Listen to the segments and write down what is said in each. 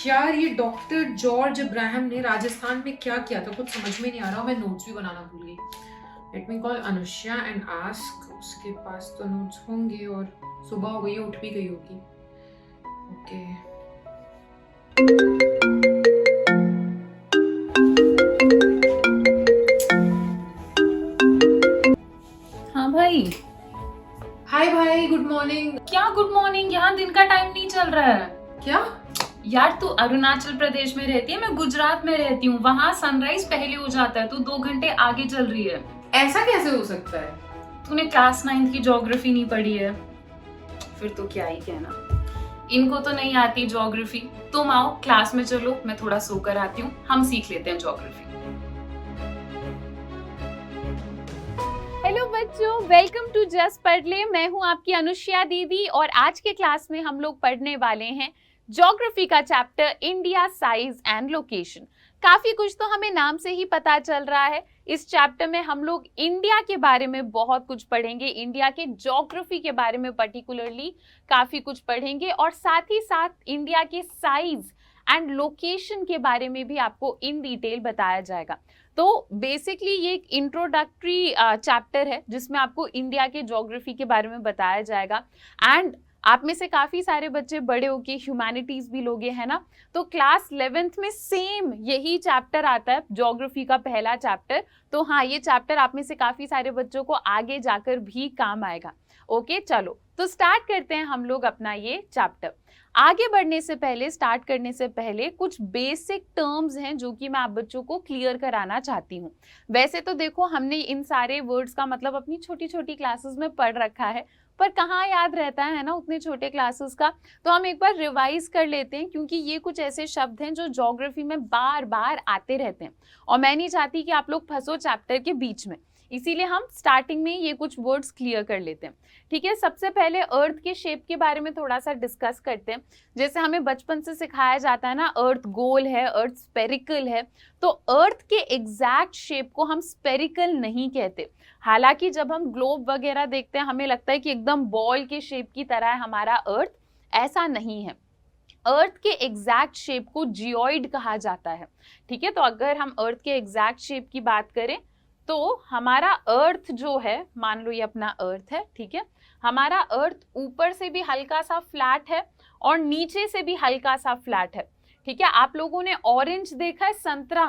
यार ये doctor George Abraham ने राजस्थान में क्या किया था कुछ समझ में नहीं आ रहा। मैं नोट्स भी बनाना भूल गई। Let me call Anushya and ask. उसके पास तो नोट्स होंगे और सुबह हो गई है, उठ भी गई होगी। ओके हाँ भाई। हाय भाई, गुड मॉर्निंग। क्या गुड मॉर्निंग? यहाँ दिन का टाइम नहीं चल रहा है। क्या यार तू अरुणाचल प्रदेश में रहती है, मैं गुजरात में रहती हूँ। वहाँ सनराइज पहले हो जाता है, तू 2 घंटे आगे चल रही है। ऐसा कैसे हो सकता है? तूने क्लास 9 की ज्योग्राफी नहीं पढ़ी है? फिर तो क्या ही कहना। इनको तो नहीं आती ज्योग्राफी। तुम आओ क्लास में, चलो मैं थोड़ा सोकर आती हूँ, हम सीख लेते हैं ज्योग्राफी। हेलो बच्चों, वेलकम टू जस्ट पढ़ ले। मैं हूं आपकी अनुष्या दीदी और आज के क्लास में हम लोग पढ़ने वाले हैं ज्योग्राफी का chapter India size and location. काफी कुछ तो हमें नाम से ही पता चल रहा है। इस चैप्टर में हम लोग इंडिया के बारे में बहुत कुछ पढ़ेंगे, इंडिया के ज्योग्राफी के बारे में पर्टिकुलरली काफी कुछ पढ़ेंगे और साथ ही साथ इंडिया के साइज एंड लोकेशन के बारे में भी आपको इन डिटेल बताया जाएगा। तो बेसिकली ये एक इंट्रोडक्टरी चैप्टर है जिसमें आपको इंडिया के ज्योग्राफी के बारे में बताया जाएगा। एंड आप में से काफ़ी सारे बच्चे बड़े होके ह्यूमैनिटीज़ भी लोगे है ना, तो क्लास 11th में सेम यही चैप्टर आता है, ज्योग्राफी का पहला चैप्टर। तो हाँ, ये चैप्टर आप में से काफ़ी सारे बच्चों को आगे जाकर भी काम आएगा। ओके चलो, तो स्टार्ट करते हैं हम लोग अपना ये चैप्टर। आगे बढ़ने से पहले, स्टार्ट करने से पहले कुछ बेसिक टर्म्स हैं जो कि मैं आप बच्चों को क्लियर कराना चाहती हूँ। वैसे तो देखो, हमने इन सारे वर्ड्स का मतलब अपनी छोटी छोटी क्लासेस में पढ़ रखा है, पर कहाँ याद रहता है ना उतने छोटे क्लासेस का। तो हम एक बार रिवाइज कर लेते हैं, क्योंकि ये कुछ ऐसे शब्द हैं जो ज्योग्राफी में बार बार आते रहते हैं और मैं नहीं चाहती कि आप लोग फंसो चैप्टर के बीच में। इसीलिए हम स्टार्टिंग में ये कुछ वर्ड्स क्लियर कर लेते हैं। ठीक है, सबसे पहले अर्थ के शेप के बारे में थोड़ा सा डिस्कस करते हैं। जैसे हमें बचपन से सिखाया जाता है ना, अर्थ गोल है, अर्थ स्पेरिकल है। तो अर्थ के एग्जैक्ट शेप को हम स्पेरिकल नहीं कहते। हालांकि जब हम ग्लोब वगैरह देखते हैं हमें लगता है कि एकदम बॉल के शेप की तरह है हमारा अर्थ। ऐसा नहीं है। अर्थ के एग्जैक्ट शेप को जियोइड कहा जाता है। ठीक है, तो अगर हम अर्थ के एग्जैक्ट शेप की बात करें तो हमारा अर्थ जो है, मान लो ये अपना अर्थ है, ठीक है, हमारा अर्थ ऊपर से भी हल्का सा फ्लैट है और नीचे से भी हल्का सा फ्लैट है। ठीक है, आप लोगों ने ऑरेंज देखा है, संतरा,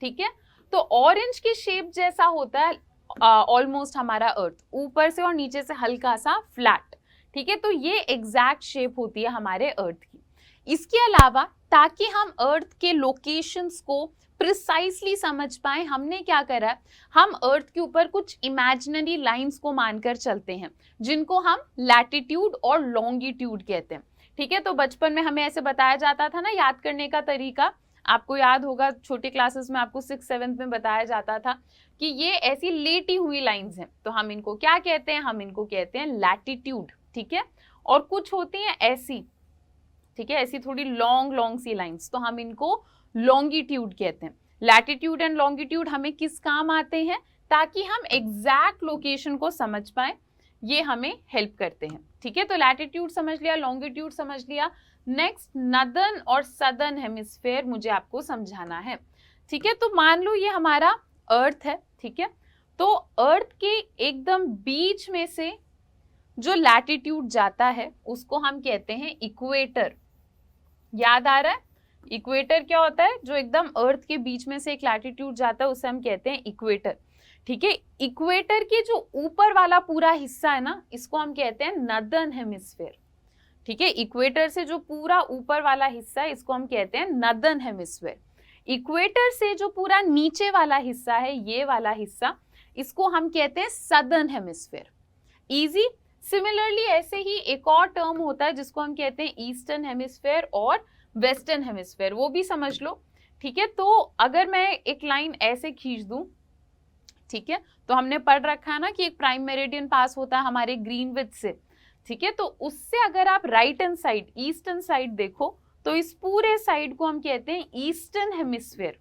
ठीक है, तो ऑरेंज के शेप जैसा होता है ऑलमोस्ट हमारा अर्थ, ऊपर से और नीचे से हल्का सा फ्लैट। ठीक है, तो ये एग्जैक्ट शेप होती है हमारे अर्थ की। इसके अलावा ताकि हम अर्थ के लोकेशंस को प्रिसाइसली समझ पाए, हमने क्या करा है, हम अर्थ के ऊपर कुछ इमेजिनरी लाइंस को मानकर चलते हैं जिनको हम लैटिट्यूड और लॉन्गिट्यूड कहते हैं। ठीक है, तो बचपन में हमें ऐसे बताया जाता था ना, याद करने का तरीका आपको याद होगा, छोटे क्लासेस में आपको 6th-7th में बताया जाता था कि ये ऐसी लेटी हुई लाइंस हैं, तो हम इनको क्या कहते हैं, हम इनको कहते हैं लैटिट्यूड। ठीक है, और कुछ होती हैं ऐसी, ठीक है, ऐसी थोड़ी लॉन्ग लॉन्ग सी लाइंस, तो हम इनको लॉन्गिट्यूड कहते हैं। लैटिट्यूड एंड लॉन्गिट्यूड हमें किस काम आते हैं, ताकि हम एग्जैक्ट लोकेशन को समझ पाए, ये हमें हेल्प करते हैं। ठीक है, तो लैटिट्यूड समझ लिया, लॉन्गिट्यूड समझ लिया। नेक्स्ट, नदर्न और सदर्न हेमिस्फेयर मुझे आपको समझाना है। ठीक है, तो मान लो ये हमारा अर्थ है, ठीक है, तो अर्थ के एकदम बीच में से जो लैटिट्यूड जाता है उसको हम कहते हैं इक्वेटर। याद आ रहा है, इक्वेटर क्या होता है, जो एकदम अर्थ के बीच में से एक लैटिट्यूड जाता है उसे हम कहते हैं इक्वेटर। ठीक है, इक्वेटर के जो ऊपर वाला पूरा हिस्सा है ना, इसको हम कहते हैं नदर्न हेमिस्फेयर। ठीक है, इक्वेटर से जो पूरा ऊपर वाला हिस्सा है इसको हम कहते हैं नदर्न हेमिस्फेयर। इक्वेटर से जो पूरा नीचे वाला हिस्सा है, ये वाला हिस्सा, इसको हम कहते हैं सदर्न हेमिस्फेयर। इजी। सिमिलरली ऐसे ही एक और टर्म होता है जिसको हम कहते हैं ईस्टर्न हेमिस्फेयर और वेस्टर्न हेमिस्फेयर, वो भी समझ लो। ठीक है, तो अगर मैं एक लाइन ऐसे खींच दूं, ठीक है, तो हमने पढ़ रखा है ना कि एक प्राइम मेरिडियन पास होता है हमारे ग्रीनविच से। ठीक है, तो उससे अगर आप right hand side, eastern side देखो, तो इस पूरे साइड को हम कहते हैं ईस्टर्न हेमिस्फेयर।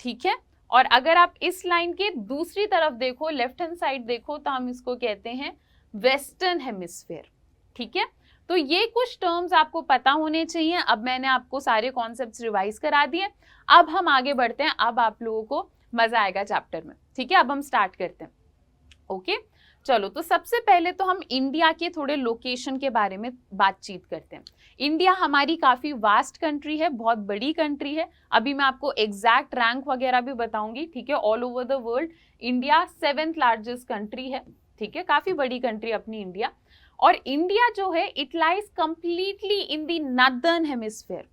ठीक है, और अगर आप इस लाइन के दूसरी तरफ देखो, लेफ्ट हैंड साइड देखो, तो हम इसको कहते हैं वेस्टर्न हेमिस्फेयर। ठीक है, तो ये कुछ टर्म्स आपको पता होने चाहिए। अब मैंने आपको सारे कॉन्सेप्ट्स रिवाइज करा दिए, अब हम आगे बढ़ते हैं, अब आप लोगों को मजा आएगा चैप्टर में, ठीक है। अब हम स्टार्ट करते हैं, ओके चलो। तो सबसे पहले तो हम इंडिया के थोड़े लोकेशन के बारे में बातचीत करते हैं। इंडिया हमारी काफी वास्ट कंट्री है, बहुत बड़ी कंट्री है। अभी मैं आपको एग्जैक्ट रैंक वगैरह भी बताऊंगी, ठीक है। All over the world India 7th largest country है, ठीक है। काफी बड़ी कंट्री अपनी इंडिया। और इंडिया जो है it lies completely in the northern hemisphere,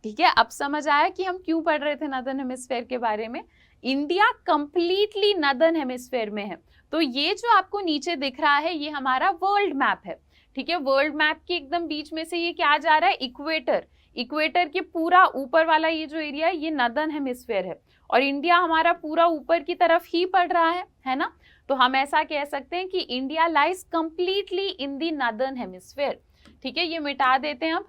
ठीक है। अब समझ आया कि हम क्यों पढ़ रहे थे नॉर्दर्न हेमिस्फीयर के बारे में। इंडिया कंप्लीटली नॉर्दर्न हेमिस्फीयर में है। तो ये जो आपको नीचे दिख रहा है ये हमारा वर्ल्ड मैप है, ठीक है। वर्ल्ड मैप के एकदम बीच में से ये क्या जा रहा है, इक्वेटर। इक्वेटर के पूरा ऊपर वाला ये जो एरिया है ये नॉर्दर्न हेमिस्फीयर है, और इंडिया हमारा पूरा ऊपर की तरफ ही पड़ रहा है ना। तो हम ऐसा कह सकते हैं कि India lies completely in the northern hemisphere, ठीक है। ये मिटा देते हैं अब,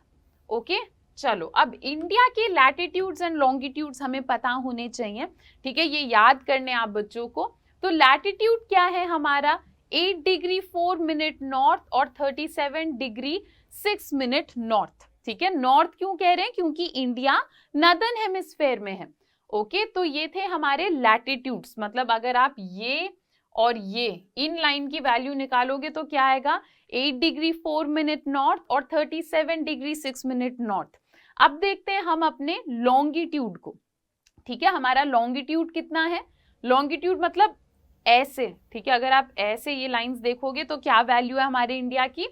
ओके चलो। अब इंडिया के लैटिट्यूड्स एंड लॉन्गिट्यूड्स हमें पता होने चाहिए, ठीक है। ये याद करने आप बच्चों को। तो लैटिट्यूड क्या है हमारा, 8 डिग्री 4 मिनट नॉर्थ और 37 डिग्री 6 मिनट नॉर्थ, ठीक है। नॉर्थ क्यों कह रहे हैं, क्योंकि इंडिया नॉर्दर्न हेमिस्फीयर में है, ओके। तो ये थे हमारे लैटिट्यूड्स, मतलब अगर आप ये और ये इन लाइन की वैल्यू निकालोगे तो क्या आएगा, 8 डिग्री 4 मिनट नॉर्थ और 37 डिग्री 6 मिनट नॉर्थ। अब देखते हैं हम अपने लॉन्गिट्यूड को, ठीक है। हमारा लॉन्गिट्यूड कितना है, लॉन्गिट्यूड मतलब ऐसे, ठीक है। अगर आप ऐसे ये लाइंस देखोगे तो क्या वैल्यू है हमारे इंडिया की,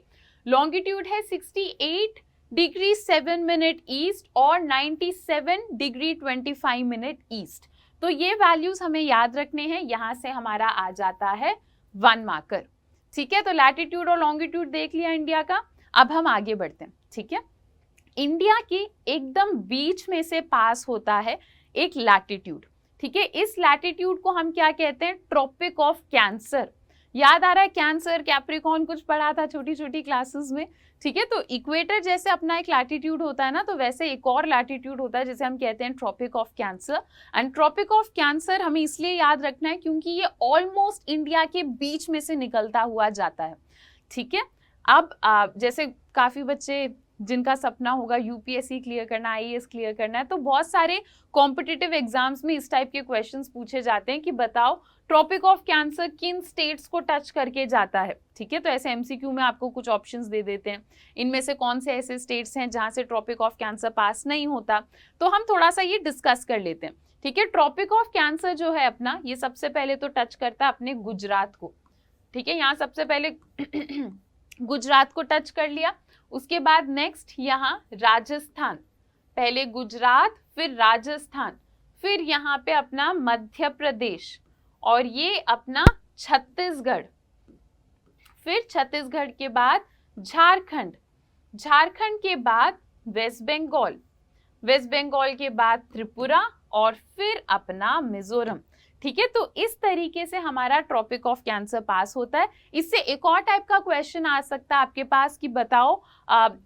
लॉन्गिट्यूड है 68 डिग्री 7 मिनट ईस्ट और 97 डिग्री 25 मिनट ईस्ट। तो ये वैल्यूज हमें याद रखने हैं, यहां से हमारा आ जाता है 1 मार्कर, ठीक है। तो लैटिट्यूड और लॉन्गिट्यूड देख लिया इंडिया का। अब हम आगे बढ़ते हैं, ठीक है। इंडिया के एकदम बीच में से पास होता है एक लैटिट्यूड, ठीक है। इस लैटिट्यूड को हम क्या कहते हैं, ट्रॉपिक ऑफ कैंसर। याद आ रहा है कैंसर, कैप्रिकॉर्न कुछ पढ़ा था छोटी छोटी क्लासेस में, ठीक है। तो इक्वेटर जैसे अपना एक लैटिट्यूड होता है ना, तो वैसे एक और लैटिट्यूड होता है जिसे हम कहते हैं tropic of cancer. And tropic of cancer हमें इसलिए याद रखना है क्योंकि ये ऑलमोस्ट इंडिया के बीच में से निकलता हुआ जाता है, ठीक है। अब जैसे काफी बच्चे जिनका सपना होगा यूपीएससी क्लियर करना, आईएएस क्लियर करना है, तो बहुत सारे कॉम्पिटिटिव एग्जाम्स में इस टाइप के क्वेश्चंस पूछे जाते हैं कि बताओ ट्रॉपिक ऑफ कैंसर किन स्टेट्स को टच करके जाता है, ठीक है। तो ऐसे एमसीक्यू में आपको कुछ ऑप्शंस दे देते हैं, इनमें से कौन से ऐसे स्टेट्स हैं जहां से ट्रॉपिक ऑफ कैंसर पास नहीं होता। तो हम थोड़ा सा ये डिस्कस कर लेते हैं, ठीक है। ट्रॉपिक ऑफ कैंसर जो है अपना, ये सबसे पहले तो टच करता है अपने गुजरात को, ठीक है। यहाँ सबसे पहले गुजरात को टच कर लिया, उसके बाद नेक्स्ट यहाँ राजस्थान, पहले गुजरात फिर राजस्थान, फिर यहाँ पे अपना मध्य प्रदेश और ये अपना छत्तीसगढ़, फिर छत्तीसगढ़ के बाद झारखंड, झारखंड के बाद वेस्ट बंगाल, वेस्ट बंगाल के बाद त्रिपुरा और फिर अपना मिजोरम, ठीक है। तो इस तरीके से हमारा ट्रॉपिक ऑफ कैंसर पास होता है। इससे एक और टाइप का क्वेश्चन आ सकता है आपके पास कि बताओ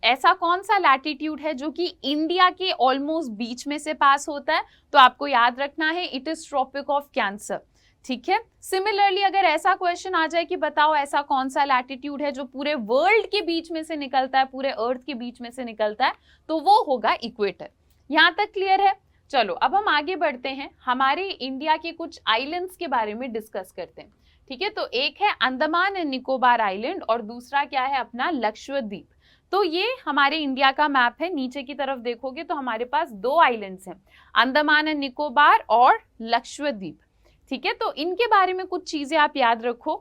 ऐसा कौन सा लैटिट्यूड है जो कि इंडिया के ऑलमोस्ट बीच में से पास होता है, तो आपको याद रखना है it is tropic of cancer, ठीक है। सिमिलरली अगर ऐसा क्वेश्चन आ जाए कि बताओ ऐसा कौन सा लैटिट्यूड है जो पूरे वर्ल्ड के बीच में से निकलता है, पूरे अर्थ के बीच में से निकलता है, तो वो होगा इक्वेटर। यहां तक क्लियर है। चलो अब हम आगे बढ़ते हैं, हमारे इंडिया के कुछ आइलैंड्स के बारे में डिस्कस करते हैं, ठीक है। तो एक है अंडमान एंड निकोबार आइलैंड और दूसरा क्या है अपना लक्षद्वीप। तो ये हमारे इंडिया का मैप है, नीचे की तरफ देखोगे तो हमारे पास 2 आइलैंड्स हैं, अंडमान एंड निकोबार और लक्षद्वीप, ठीक है। तो इनके बारे में कुछ चीजें आप याद रखो।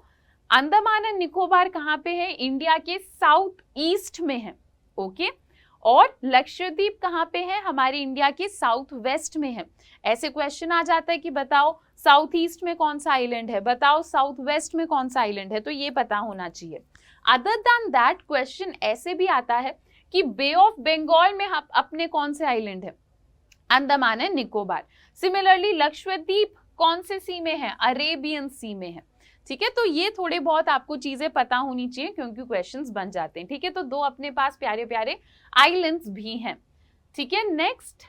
अंडमान एंड निकोबार कहाँ पे है, इंडिया के साउथ ईस्ट में है, ओके। और लक्षद्वीप कहाँ पे है, हमारे इंडिया के साउथ वेस्ट में है। ऐसे क्वेश्चन आ जाता है कि बताओ साउथ ईस्ट में कौन सा आइलैंड है, बताओ साउथ वेस्ट में कौन सा आइलैंड है, तो ये पता होना चाहिए। अदर देन दैट क्वेश्चन ऐसे भी आता है कि बे ऑफ बंगाल में अपने कौन से आइलैंड है, अंडमान एंड निकोबार। सिमिलरली लक्षद्वीप कौन से सी में है, अरेबियन सी में है, ठीक है। तो ये थोड़े बहुत आपको चीजें पता होनी चाहिए क्योंकि क्वेश्चंस बन जाते हैं, ठीक है। तो 2 अपने पास प्यारे प्यारे आइलैंड्स भी हैं, ठीक है। नेक्स्ट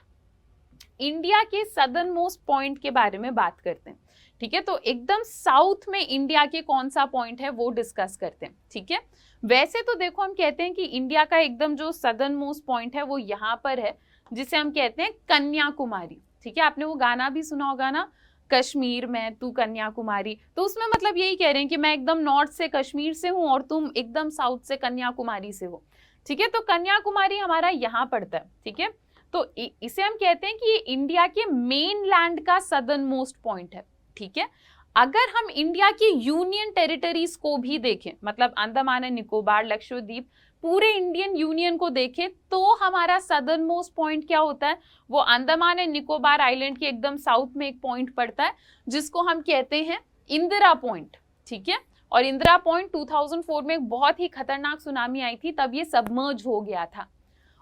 इंडिया के सदर्न मोस्ट पॉइंट के बारे में बात करते हैं, ठीक है। तो एकदम साउथ में इंडिया के कौन सा पॉइंट है वो डिस्कस करते हैं, ठीक है। वैसे तो देखो हम कहते हैं कि इंडिया का एकदम जो सदर्न मोस्ट पॉइंट है वो यहाँ पर है, जिसे हम कहते हैं कन्याकुमारी। ठीक है, आपने वो गाना भी सुना होगा ना, कश्मीर में तू कन्याकुमारी, तो उसमें मतलब यही कह रहे हैं कि मैं एकदम नॉर्थ से कश्मीर से हूँ और तुम एकदम साउथ से कन्याकुमारी से हो। ठीक है, तो कन्याकुमारी हमारा यहाँ पड़ता है। ठीक है, तो इसे हम कहते हैं कि ये इंडिया के मेन लैंड का सदर्न मोस्ट पॉइंट है। ठीक है, अगर हम इंडिया की यूनियन टेरिटरीज को भी देखें, मतलब अंडमान एंड निकोबार, लक्षद्वीप, पूरे इंडियन यूनियन को देखें, तो हमारा सदर्न मोस्ट पॉइंट क्या होता है, वो अंडमान एंड निकोबार आइलैंड के एकदम साउथ में एक पॉइंट पड़ता है जिसको हम कहते हैं इंदिरा पॉइंट। ठीक है, और इंदिरा पॉइंट 2004 में एक बहुत ही खतरनाक सुनामी आई थी, तब ये सबमर्ज हो गया था।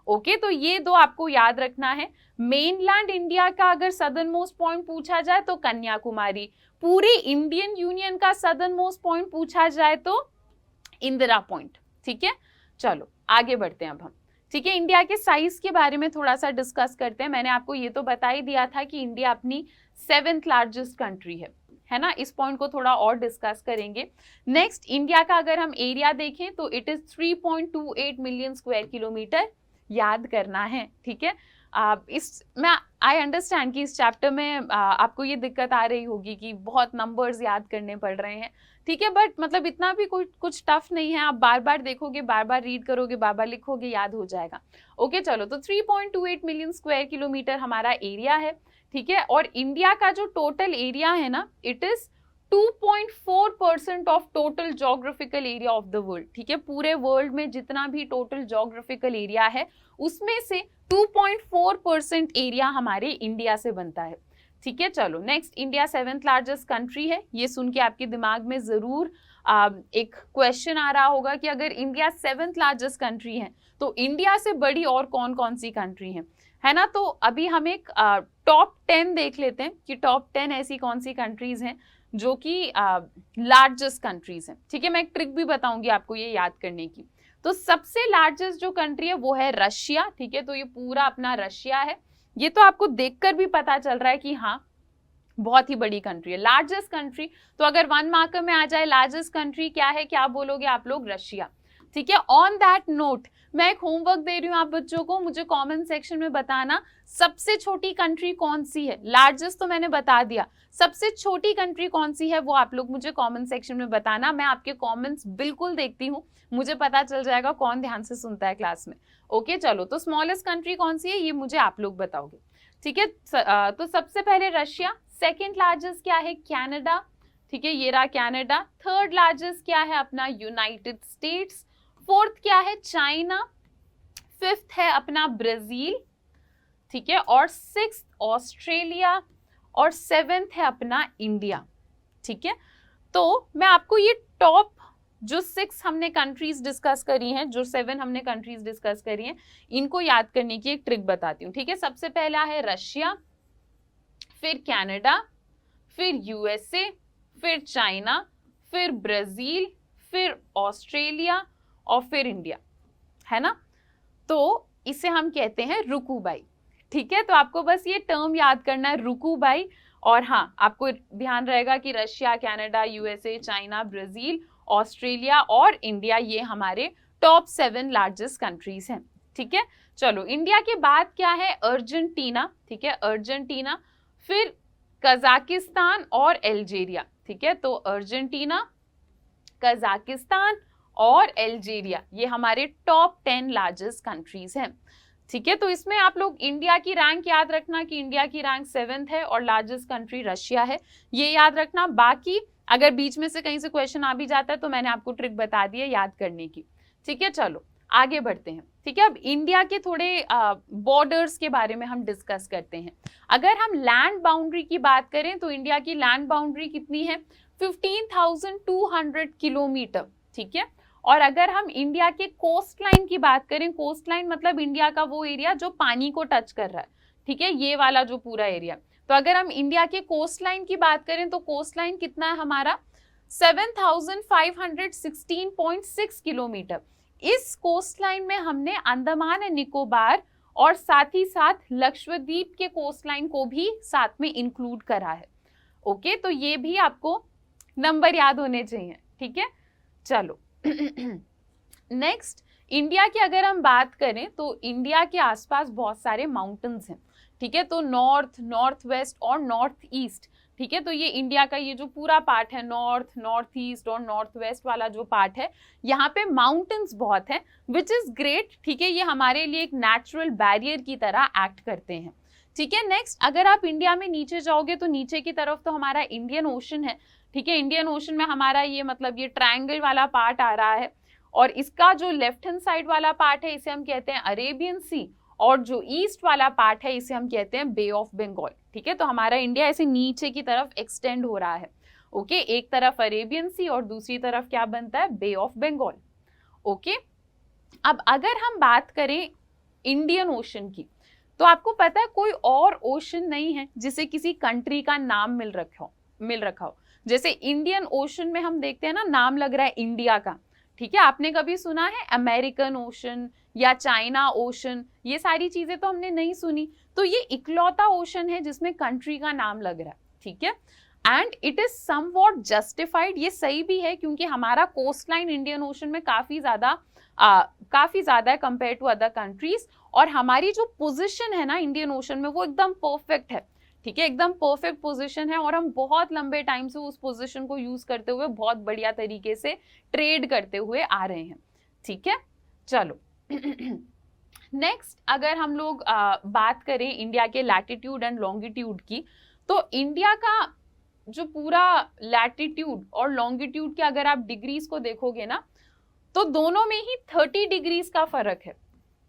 ओके, तो ये दो आपको याद रखना है। मेनलैंड इंडिया का अगर सदर्न मोस्ट पॉइंट पूछा जाए तो कन्याकुमारी, पूरी इंडियन यूनियन का सदर्न मोस्ट पॉइंट पूछा जाए तो इंदिरा पॉइंट। ठीक है, चलो आगे बढ़ते हैं अब हम। ठीक है, इंडिया के साइज के बारे में थोड़ा सा डिस्कस करते हैं। मैंने आपको ये तो बता ही दिया था कि इंडिया अपनी 7th लार्जेस्ट कंट्री है ना, इस पॉइंट को थोड़ा और डिस्कस करेंगे। नेक्स्ट, इंडिया का अगर हम एरिया देखें तो it is 3.28 million square kilometre, याद करना है। ठीक है, मैं आई अंडरस्टैंड कि इस चैप्टर में आपको ये दिक्कत आ रही होगी कि बहुत नंबर्स याद करने पड़ रहे हैं। ठीक है, बट मतलब इतना भी कुछ टफ नहीं है, आप बार बार देखोगे, बार बार रीड करोगे, बार बार लिखोगे, याद हो जाएगा। ओके, चलो, तो 3.28 मिलियन स्क्वायर किलोमीटर हमारा एरिया है। ठीक है, और इंडिया का जो टोटल एरिया है ना, it is 2.4% of total geographical area of the world. ठीक है, पूरे वर्ल्ड में जितना भी टोटल जोग्राफिकल एरिया है उसमें से 2.4% एरिया हमारे इंडिया से बनता है। ठीक है, चलो next, India 7th largest country है। ये सुन के आपके दिमाग में जरूर एक क्वेश्चन आ रहा होगा कि अगर इंडिया 7th लार्जेस्ट कंट्री है तो इंडिया से बड़ी और कौन कौन सी कंट्री है ना। तो अभी हम एक टॉप 10 देख लेते हैं कि टॉप 10 ऐसी कौन सी कंट्रीज हैं जो कि लार्जेस्ट कंट्रीज हैं। ठीक है, मैं एक ट्रिक भी बताऊंगी आपको ये याद करने की। तो सबसे लार्जेस्ट जो कंट्री है वो है रशिया। ठीक है, तो ये पूरा अपना रशिया है। ये तो आपको देखकर भी पता चल रहा है कि हाँ बहुत ही बड़ी कंट्री है, लार्जेस्ट कंट्री। तो अगर 1 मार्कर में आ जाए लार्जेस्ट कंट्री क्या है, क्या बोलोगे आप लोग, रशिया। ठीक है, ऑन दैट नोट मैं एक होमवर्क दे रही हूँ आप बच्चों को, मुझे कमेंट सेक्शन में बताना सबसे छोटी कंट्री कौन सी है। लार्जेस्ट तो मैंने बता दिया, सबसे छोटी कंट्री कौन सी है वो आप लोग मुझे कमेंट सेक्शन में बताना। मैं आपके कमेंट्स बिल्कुल देखती हूँ, मुझे पता चल जाएगा कौन ध्यान से सुनता है क्लास में। ओके, चलो, तो स्मॉलेस्ट कंट्री कौन सी है ये मुझे आप लोग बताओगे। ठीक है, तो सबसे पहले रशिया। सेकेंड लार्जेस्ट क्या है, कनाडा। ठीक है, ये रहा कनाडा। थर्ड लार्जेस्ट क्या है अपना यूनाइटेड स्टेट्स। फोर्थ क्या है, चाइना। फिफ्थ है अपना ब्राजील। ठीक है, और सिक्स्थ ऑस्ट्रेलिया, और 7th है अपना इंडिया। ठीक है, तो मैं आपको ये टॉप जो 6 हमने कंट्रीज डिस्कस करी हैं, जो 7 हमने कंट्रीज डिस्कस करी हैं, इनको याद करने की एक ट्रिक बताती हूँ। ठीक है, सबसे पहला है रशिया, फिर कनाडा, फिर यूएसए, फिर चाइना, फिर ब्राजील, फिर ऑस्ट्रेलिया और फिर इंडिया, है ना। तो इसे हम कहते हैं रुकुबाई। ठीक है, तो आपको बस ये टर्म याद करना है, रुकुबाई। और हाँ, आपको ध्यान रहेगा कि Russia, Canada, USA, China, Brazil, Australia और इंडिया ये हमारे टॉप 7 लार्जेस्ट कंट्रीज हैं। ठीक है, चलो, इंडिया के बाद क्या है, अर्जेंटीना। ठीक है, अर्जेंटीना, फिर कजाकिस्तान और अल्जीरिया। ठीक है, तो अर्जेंटीना, कजाकिस्तान और अल्जीरिया ये हमारे टॉप 10 लार्जेस्ट कंट्रीज हैं। ठीक है, तो इसमें आप लोग इंडिया की रैंक याद रखना कि इंडिया की रैंक 7th है और लार्जेस्ट कंट्री रशिया है, ये याद रखना। बाकी अगर बीच में से कहीं से क्वेश्चन आ भी जाता है तो मैंने आपको ट्रिक बता दी है याद करने की। ठीक है, चलो आगे बढ़ते हैं। ठीक है, अब इंडिया के थोड़े बॉर्डर्स के बारे में हम डिस्कस करते हैं। अगर हम लैंड बाउंड्री की बात करें तो इंडिया की लैंड बाउंड्री कितनी है, 15,200 किलोमीटर। ठीक है, और अगर हम इंडिया के कोस्ट लाइन की बात करें, कोस्ट लाइन मतलब इंडिया का वो एरिया जो पानी को टच कर रहा है। ठीक है, ये वाला जो पूरा एरिया। तो अगर हम इंडिया के कोस्ट लाइन की बात करें तो कोस्ट लाइन कितना है हमारा, 7,516.6 किलोमीटर। इस कोस्ट लाइन में हमने अंडमान एंड निकोबार और साथ ही साथ लक्षद्वीप के कोस्ट लाइन को भी साथ में इंक्लूड करा है। ओके, तो ये भी आपको नंबर याद होने चाहिए। ठीक है, चलो नेक्स्ट, इंडिया की अगर हम बात करें तो इंडिया के आसपास बहुत सारे माउंटेन्स हैं, ठीक है। तो नॉर्थ, नॉर्थ वेस्ट और नॉर्थ ईस्ट, ठीक है। तो ये इंडिया का ये जो पूरा पार्ट है, नॉर्थ, नॉर्थ ईस्ट और नॉर्थ वेस्ट वाला जो पार्ट है, यहाँ पे माउंटेन्स बहुत हैं, विच इज ग्रेट, ठीक है। ये हमारे लिए एक नेचुरल बैरियर की तरह एक्ट करते हैं, ठीक है। नेक्स्ट, अगर आप इंडिया में नीचे जाओगे तो नीचे की तरफ तो हमारा इंडियन ओशन है, ठीक है। इंडियन ओशन में हमारा ये मतलब ये ट्रायंगल वाला पार्ट आ रहा है, और इसका जो लेफ्ट हैंड साइड वाला पार्ट है इसे हम कहते हैं अरेबियन सी, और जो ईस्ट वाला पार्ट है इसे हम कहते हैं बे ऑफ बंगाल, ठीक है। तो हमारा इंडिया ऐसे नीचे की तरफ एक्सटेंड हो रहा है, ओके। एक तरफ अरेबियन सी और दूसरी तरफ क्या बनता है, बे ऑफ बंगाल, ओके। अब अगर हम बात करें इंडियन ओशन की, तो आपको पता है कोई और ओशन नहीं है जिसे किसी कंट्री का नाम मिल रखा हो। जैसे इंडियन ओशन में हम देखते हैं ना, नाम लग रहा है इंडिया का, ठीक है। आपने कभी सुना है अमेरिकन ओशन या चाइना ओशन? ये सारी चीजें तो हमने नहीं सुनी। तो ये इकलौता ओशन है जिसमें कंट्री का नाम लग रहा है, ठीक है। And it is somewhat justified, ये सही भी है क्योंकि हमारा कोस्ट लाइन इंडियन ओशन में काफी ज्यादा है कंपेयर टू अदर कंट्रीज, और हमारी जो पोजीशन है ना इंडियन ओशन में वो एकदम परफेक्ट है, ठीक है। एकदम परफेक्ट पोजीशन है, और हम बहुत लंबे टाइम से उस पोजीशन को यूज करते हुए बहुत बढ़िया तरीके से ट्रेड करते हुए आ रहे हैं, ठीक है। चलो नेक्स्ट, अगर हम लोग बात करें इंडिया के लैटिट्यूड एंड लॉन्गिट्यूड की, तो इंडिया का जो पूरा लैटिट्यूड और लॉन्गिट्यूड के अगर आप डिग्रीज को देखोगे ना, तो दोनों में ही 30 डिग्रीज का फर्क है,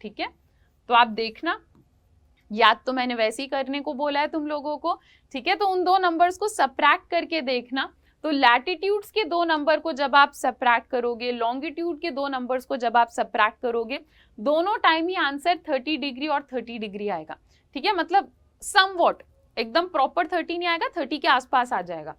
ठीक है। तो आप देखना, याद तो मैंने वैसे ही करने को बोला है तुम लोगों को, ठीक है। तो उन दो नंबर्स को सबट्रैक्ट करके देखना, तो लैटिट्यूड्स के 2 नंबर को जब आप सबट्रैक्ट करोगे, लॉन्गिट्यूड के 2 नंबर्स को जब आप सबट्रैक्ट करोगे, दोनों टाइम ही आंसर 30 डिग्री और 30 डिग्री आएगा, ठीक है। मतलब समवॉट एकदम प्रॉपर 30 नहीं आएगा, 30 के आसपास आ जाएगा,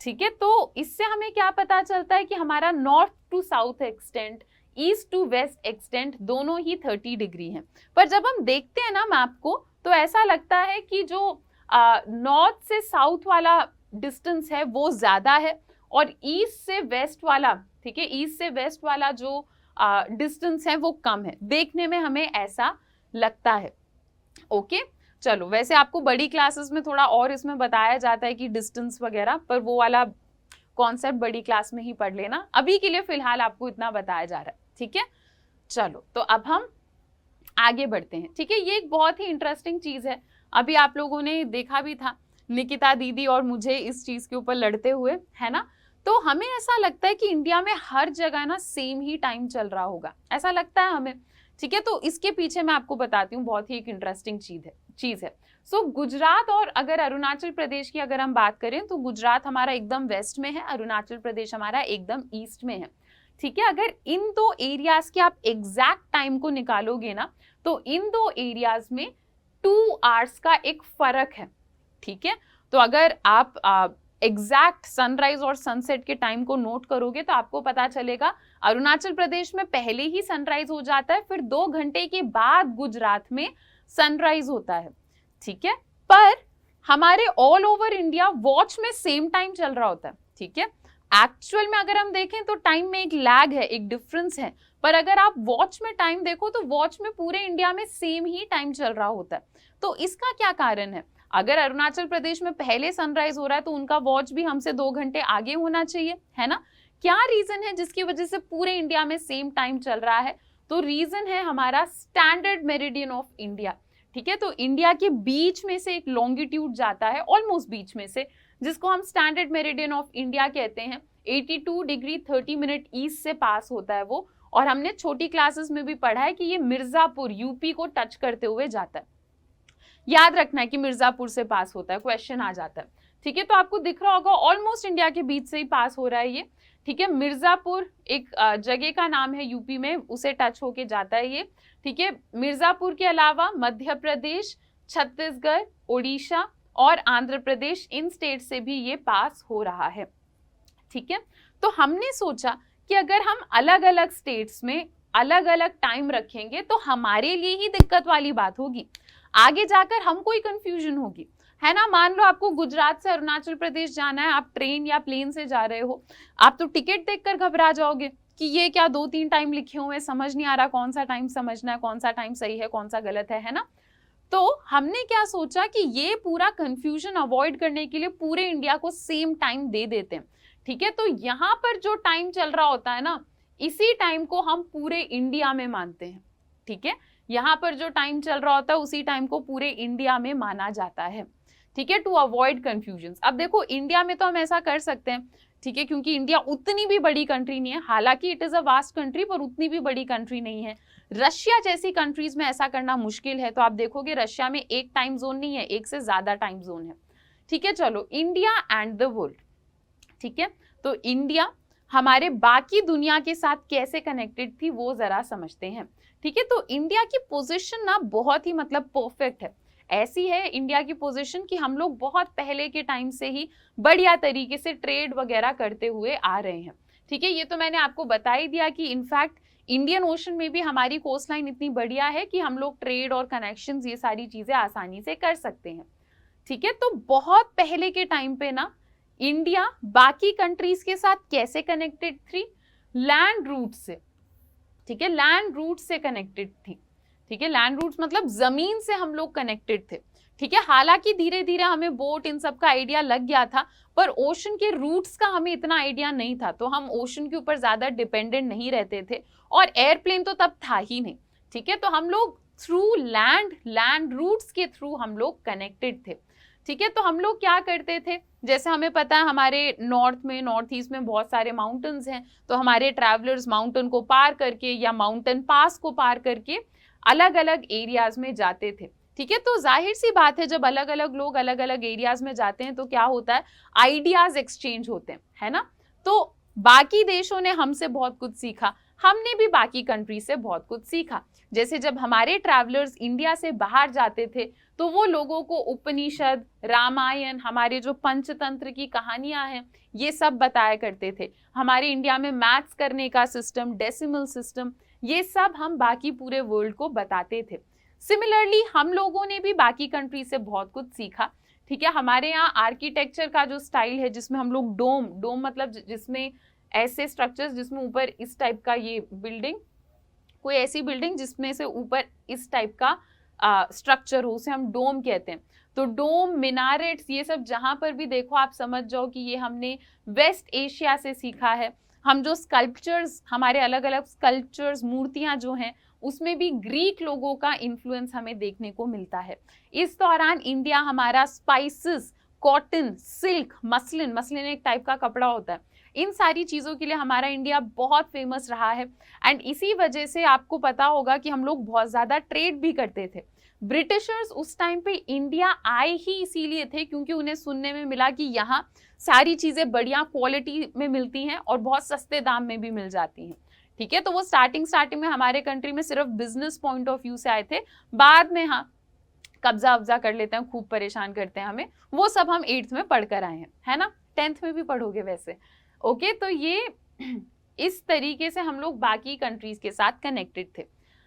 ठीक है। तो इससे हमें क्या पता चलता है कि हमारा north to south extent, east to west extent दोनों ही 30 डिग्री हैं। पर जब हम देखते हैं ना मैप को, तो ऐसा लगता है कि जो नॉर्थ से साउथ वाला डिस्टेंस है वो ज्यादा है, और ईस्ट से वेस्ट वाला, ठीक है, ईस्ट से वेस्ट वाला जो डिस्टेंस है वो कम है। देखने में हमें ऐसा लगता है, ओके। चलो, वैसे आपको बड़ी क्लासेस में थोड़ा और इसमें बताया जाता है कि डिस्टेंस वगैरह, पर वो वाला कॉन्सेप्ट बड़ी क्लास में ही पढ़ लेना। अभी के लिए फिलहाल आपको इतना बताया जा रहा है, ठीक है। चलो, तो अब हम आगे बढ़ते हैं, ठीक है। ये एक बहुत ही इंटरेस्टिंग चीज है, अभी आप लोगों ने देखा भी था निकिता दीदी और मुझे इस चीज के ऊपर लड़ते हुए, है ना। तो हमें ऐसा लगता है कि इंडिया में हर जगह ना सेम ही टाइम चल रहा होगा, ऐसा लगता है हमें, ठीक है। तो इसके पीछे मैं आपको बताती हूँ, बहुत ही एक इंटरेस्टिंग चीज है। सो गुजरात और अगर अरुणाचल प्रदेश की अगर हम बात करें, तो गुजरात हमारा एकदम वेस्ट में है, अरुणाचल प्रदेश हमारा एकदम ईस्ट में है, ठीक है। अगर इन 2 एरियाज के आप एग्जैक्ट टाइम को निकालोगे ना, तो इन 2 एरियाज में 2 आवर्स का एक फर्क है, ठीक है। तो अगर आप एग्जैक्ट सनराइज और सनसेट के टाइम को नोट करोगे तो आपको पता चलेगा अरुणाचल प्रदेश में पहले ही सनराइज हो जाता है, फिर 2 घंटे के बाद गुजरात में सनराइज होता है, ठीक है। पर हमारे ऑल ओवर इंडिया वॉच में सेम टाइम चल रहा होता है, ठीक है। एक्चुअल में अगर हम देखें तो टाइम में एक लैग है, एक डिफरेंस है, पर अगर आप वॉच में टाइम देखो तो वॉच में पूरे इंडिया में सेम ही टाइम चल रहा होता है। तो इसका क्या कारण है? अगर अरुणाचल प्रदेश में पहले सनराइज हो रहा है तो उनका वॉच भी हमसे 2 घंटे आगे होना चाहिए, है ना। क्या रीजन है जिसकी वजह से पूरे इंडिया में सेम टाइम चल रहा है? तो रीजन है हमारा स्टैंडर्ड मेरिडियन ऑफ इंडिया, ठीक है। तो इंडिया के बीच में से एक लॉन्गिट्यूड जाता है, ऑलमोस्ट बीच में से, जिसको हम स्टैंडर्ड मेरिडियन ऑफ इंडिया कहते हैं। 82 डिग्री 30 मिनट ईस्ट से पास होता है वो, और हमने छोटी क्लासेस में भी पढ़ा है कि ये मिर्जापुर यूपी को टच करते हुए जाता है। याद रखना है कि मिर्जापुर से पास होता है, क्वेश्चन आ जाता है, ठीक है। तो आपको दिख रहा होगा ऑलमोस्ट इंडिया के बीच से ही पास हो रहा है ये, ठीक है। मिर्जापुर एक जगह का नाम है यूपी में, उसे टच होके जाता है ये, ठीक है। मिर्जापुर के अलावा मध्य प्रदेश, छत्तीसगढ़, उड़ीसा और आंध्र प्रदेश, इन स्टेट से भी ये पास हो रहा है, ठीक है। तो हमने सोचा कि अगर हम अलग अलग स्टेट्स में अलग अलग टाइम रखेंगे तो हमारे लिए ही दिक्कत वाली बात होगी, आगे जाकर हमको ही कंफ्यूजन होगी, है ना। मान लो आपको गुजरात से अरुणाचल प्रदेश जाना है, आप ट्रेन या प्लेन से जा रहे हो, आप तो टिकट देखकर घबरा जाओगे, कि ये क्या 2-3 टाइम लिखे हुए हैं, समझ नहीं आ रहा कौन सा टाइम समझना है, कौन सा टाइम सही है, कौन सा गलत है ना। तो हमने क्या सोचा कि ये पूरा कंफ्यूजन अवॉइड करने के लिए पूरे इंडिया को सेम टाइम दे देते हैं, ठीक है। तो यहाँ पर जो टाइम चल रहा होता है ना, इसी टाइम को हम पूरे इंडिया में मानते हैं, ठीक है। यहाँ पर जो टाइम चल रहा होता है उसी टाइम को पूरे इंडिया में माना जाता है, ठीक है, टू अवॉइड कंफ्यूजन। अब देखो इंडिया में तो हम ऐसा कर सकते हैं, ठीक है, क्योंकि इंडिया उतनी भी बड़ी कंट्री नहीं है, हालांकि it is a vast country पर उतनी भी बड़ी कंट्री नहीं है। रशिया जैसी कंट्रीज में ऐसा करना मुश्किल है, तो आप देखोगे रशिया में एक टाइम जोन नहीं है, एक से ज्यादा टाइम जोन है, ठीक है। चलो इंडिया एंड द वर्ल्ड, ठीक है। तो इंडिया हमारे बाकी दुनिया के साथ कैसे कनेक्टेड थी वो जरा समझते हैं, ठीक है। तो इंडिया की पोजीशन ना बहुत ही मतलब परफेक्ट है, ऐसी है इंडिया की पोजीशन कि हम लोग बहुत पहले के टाइम से ही बढ़िया तरीके से ट्रेड वगैरह करते हुए आ रहे हैं, ठीक है। ये तो मैंने आपको बता ही दिया कि इनफैक्ट इंडियन ओशन में भी हमारी कोस्ट लाइन इतनी बढ़िया है कि हम लोग ट्रेड और कनेक्शंस ये सारी चीजें आसानी से कर सकते हैं, ठीक है। तो बहुत पहले के टाइम पे ना इंडिया बाकी कंट्रीज के साथ कैसे कनेक्टेड थी, लैंड रूट से, ठीक है, लैंड रूट से कनेक्टेड थी, ठीक है। लैंड रूट्स मतलब जमीन से हम लोग कनेक्टेड थे, ठीक है। हालांकि धीरे धीरे हमें बोट इन सब का आइडिया लग गया था, पर ओशन के रूट्स का हमें इतना आइडिया नहीं था, तो हम ओशन के ऊपर ज्यादा डिपेंडेंट नहीं रहते थे, और एयरप्लेन तो तब था ही नहीं, ठीक है। तो हम लोग थ्रू लैंड रूट्स के थ्रू हम लोग कनेक्टेड थे, ठीक है। तो हम लोग क्या करते थे, जैसे हमें पता है हमारे नॉर्थ ईस्ट में बहुत सारे माउंटेन्स हैं, तो हमारे ट्रैवलर्स माउंटेन को पार करके या माउंटेन पास को पार करके अलग अलग एरियाज में जाते थे, ठीक है। तो जाहिर सी बात है जब अलग अलग लोग अलग अलग एरियाज में जाते हैं तो क्या होता है, आइडियाज एक्सचेंज होते हैं, है ना। तो बाकी देशों ने हमसे बहुत कुछ सीखा, हमने भी बाकी कंट्री से बहुत कुछ सीखा। जैसे जब हमारे ट्रैवलर्स इंडिया से बाहर जाते थे तो वो लोगों को उपनिषद, रामायण, हमारे जो पंचतंत्र की कहानियां हैं ये सब बताया करते थे। हमारे इंडिया में मैथ्स करने का सिस्टम, डेसिमल सिस्टम, ये सब हम बाकी पूरे वर्ल्ड को बताते थे। सिमिलरली हम लोगों ने भी बाकी कंट्री से बहुत कुछ सीखा, ठीक है। हमारे यहाँ आर्किटेक्चर का जो स्टाइल है जिसमें हम लोग डोम मतलब जिसमें ऐसे स्ट्रक्चर्स जिसमें ऊपर इस टाइप का ये बिल्डिंग, कोई ऐसी बिल्डिंग जिसमें से ऊपर इस टाइप का स्ट्रक्चर हो, उसे हम डोम कहते हैं। तो डोम, मिनारेट्स, ये सब जहां पर भी देखो आप समझ जाओ कि ये हमने वेस्ट एशिया से सीखा है। हम जो स्कल्पचर्स, हमारे अलग अलग स्कल्पचर्स, मूर्तियां जो हैं उसमें भी ग्रीक लोगों का इन्फ्लुएंस हमें देखने को मिलता है। इस दौरान इंडिया हमारा स्पाइसेस, कॉटन, सिल्क, मसलिन एक टाइप का कपड़ा होता है, इन सारी चीज़ों के लिए हमारा इंडिया बहुत फेमस रहा है। एंड इसी वजह से आपको पता होगा कि हम लोग बहुत ज़्यादा ट्रेड भी करते थे। ब्रिटिशर्स उस टाइम पे इंडिया आए ही इसीलिए थे क्योंकि उन्हें सुनने में मिला कि यहाँ सारी चीज़ें बढ़िया क्वालिटी में मिलती हैं और बहुत सस्ते दाम में भी मिल जाती हैं, ठीक है। तो वो स्टार्टिंग में हमारे कंट्री में सिर्फ बिजनेस पॉइंट ऑफ व्यू से आए थे, बाद में हाँ कब्जा अब्जा कर लेते हैं, खूब परेशान करते हैं हमें, वो सब हम 8th में पढ़ कर आए हैं, है ना, 10th में भी पढ़ोगे वैसे, ओके। तो ये इस तरीके से हम लोग बाकी कंट्रीज के साथ कनेक्टेड थे।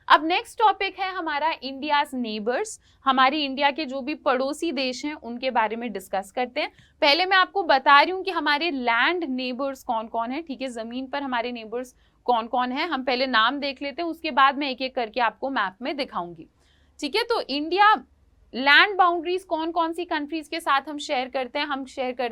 अब नेक्स्ट टॉपिक है हमारा इंडियाज नेबर्स, हमारी इंडिया के जो भी पड़ोसी देश हैं उनके बारे में डिस्कस करते हैं। पहले मैं आपको बता रही हूँ कि हमारे लैंड नेबर्स कौन कौन है, ठीक है, जमीन पर हमारे नेबर्स कौन कौन है। हम पहले नाम देख लेते हैं, उसके बाद मैं एक एक करके आपको मैप में दिखाऊंगी, ठीक है। तो इंडिया लैंड बाउंड्रीज कौन कौन सी कंट्रीज के साथ हम शेयर करते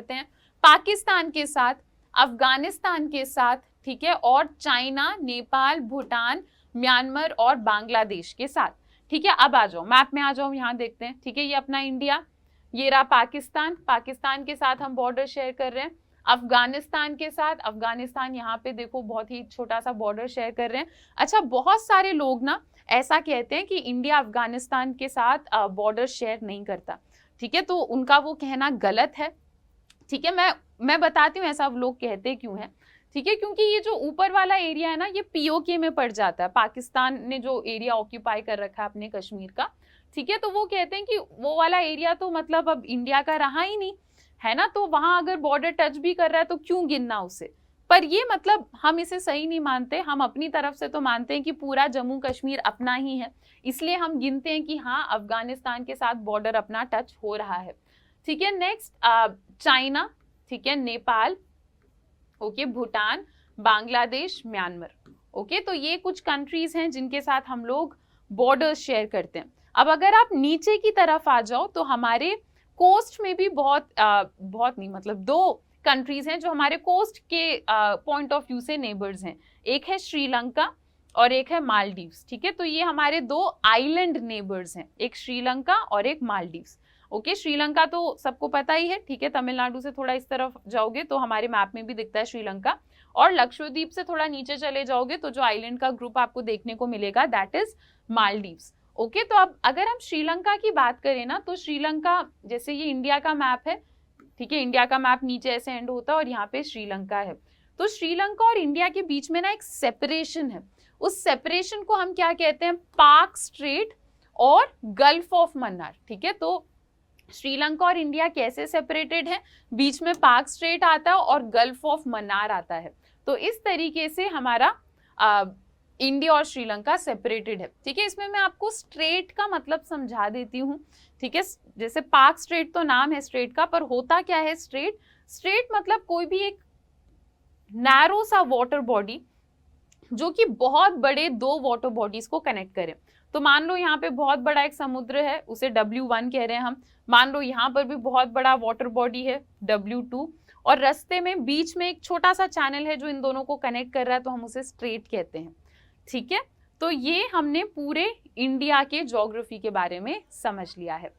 हैं, पाकिस्तान के साथ, अफगानिस्तान के साथ, ठीक है, और चाइना, नेपाल, भूटान, म्यांमार और बांग्लादेश के साथ, ठीक है। अब आ जाओ मैप में, आ जाओ, यहाँ देखते हैं, ठीक है। ये अपना इंडिया, ये रहा पाकिस्तान के साथ हम बॉर्डर शेयर कर रहे हैं। अफगानिस्तान के साथ, अफगानिस्तान यहाँ पे देखो बहुत ही छोटा सा बॉर्डर शेयर कर रहे हैं। अच्छा, बहुत सारे लोग ना ऐसा कहते हैं कि इंडिया अफगानिस्तान के साथ बॉर्डर शेयर नहीं करता, ठीक है, तो उनका वो कहना गलत है, ठीक है। मैं बताती हूँ ऐसा लोग कहते क्यों हैं, ठीक है, क्योंकि ये जो ऊपर वाला एरिया है ना ये पीओके में पड़ जाता है, पाकिस्तान ने जो एरिया ऑक्यूपाई कर रखा है अपने कश्मीर का, ठीक है। तो वो कहते हैं कि वो वाला एरिया तो मतलब अब इंडिया का रहा ही नहीं, है ना, तो वहां अगर बॉर्डर टच भी कर रहा है तो क्यों गिनना उसे। पर ये मतलब हम इसे सही नहीं मानते, हम अपनी तरफ से तो मानते हैं कि पूरा जम्मू कश्मीर अपना ही है, इसलिए हम गिनते हैं कि हाँ अफगानिस्तान के साथ बॉर्डर अपना टच हो रहा है, ठीक है। नेक्स्ट चाइना, ठीक है, Nepal, okay, Bhutan, Bangladesh, Myanmar. Okay, तो ये कुछ कंट्रीज हैं जिनके साथ हम लोग बॉर्डर्स शेयर करते हैं। अब अगर आप नीचे की तरफ आ जाओ तो हमारे कोस्ट में भी बहुत नहीं मतलब 2 कंट्रीज हैं जो हमारे कोस्ट के पॉइंट ऑफ व्यू से नेबर्स हैं। एक है श्रीलंका और एक है मालदीव्स। ठीक है, तो ये हमारे 2 आइलैंड नेबर्स हैं, एक श्रीलंका और एक मालदीव्स। ओके, श्रीलंका तो सबको पता ही है। ठीक है, तमिलनाडु से थोड़ा इस तरफ जाओगे तो हमारे मैप में भी दिखता है श्रीलंका, और लक्षद्वीप से थोड़ा नीचे चले जाओगे तो जो आइलैंड का ग्रुप आपको देखने को मिलेगा दैट इज मालदीव्स। ओके, तो अब अगर हम श्रीलंका की बात करें ना, तो श्रीलंका जैसे ये इंडिया का मैप है, ठीक है, इंडिया का मैप नीचे ऐसे एंड होता है और यहाँ पे श्रीलंका है। तो श्रीलंका और इंडिया के बीच में ना एक सेपरेशन है। उस सेपरेशन को हम क्या कहते हैं? पाक स्ट्रेट और गल्फ ऑफ मन्नार। ठीक है, तो श्रीलंका और इंडिया कैसे सेपरेटेड है? बीच में पाक स्ट्रेट आता है और गल्फ ऑफ मन्नार आता है। तो इस तरीके से हमारा इंडिया और श्रीलंका सेपरेटेड है। ठीक है, इसमें मैं आपको स्ट्रेट का मतलब समझा देती हूँ। ठीक है, जैसे पाक स्ट्रेट तो नाम है स्ट्रेट का, पर होता क्या है स्ट्रेट? स्ट्रेट मतलब कोई भी एक नैरो सा वाटर बॉडी जो कि बहुत बड़े 2 वाटर बॉडीज को कनेक्ट करे। तो मान लो यहाँ पे बहुत बड़ा एक समुद्र है, उसे W1 कह रहे हैं हम। मान लो यहाँ पर भी बहुत बड़ा वाटर बॉडी है W2, और रास्ते में बीच में एक छोटा सा चैनल है जो इन दोनों को कनेक्ट कर रहा है, तो हम उसे स्ट्रेट कहते हैं। ठीक है, तो ये हमने पूरे इंडिया के ज्योग्राफी के बारे में समझ लिया है।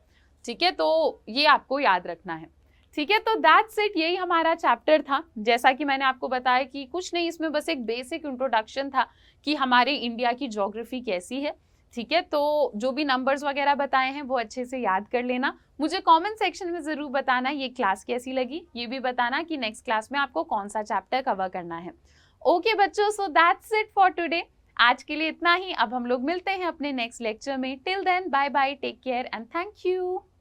ठीक है, तो ये आपको याद रखना है। ठीक है, तो दैट्स इट, यही हमारा चैप्टर था। जैसा कि मैंने आपको बताया कि कुछ नहीं, इसमें बस एक बेसिक इंट्रोडक्शन था कि हमारे इंडिया की ज्योग्राफी कैसी है। ठीक है, तो जो भी नंबर्स वगैरह बताए हैं वो अच्छे से याद कर लेना। मुझे कमेंट सेक्शन में ज़रूर बताना ये क्लास कैसी लगी। ये भी बताना कि नेक्स्ट क्लास में आपको कौन सा चैप्टर कवर करना है। ओके बच्चों, so that's it for today. आज के लिए इतना ही। अब हम लोग मिलते हैं अपने नेक्स्ट लेक्चर में। Till then, bye bye, take care and thank you.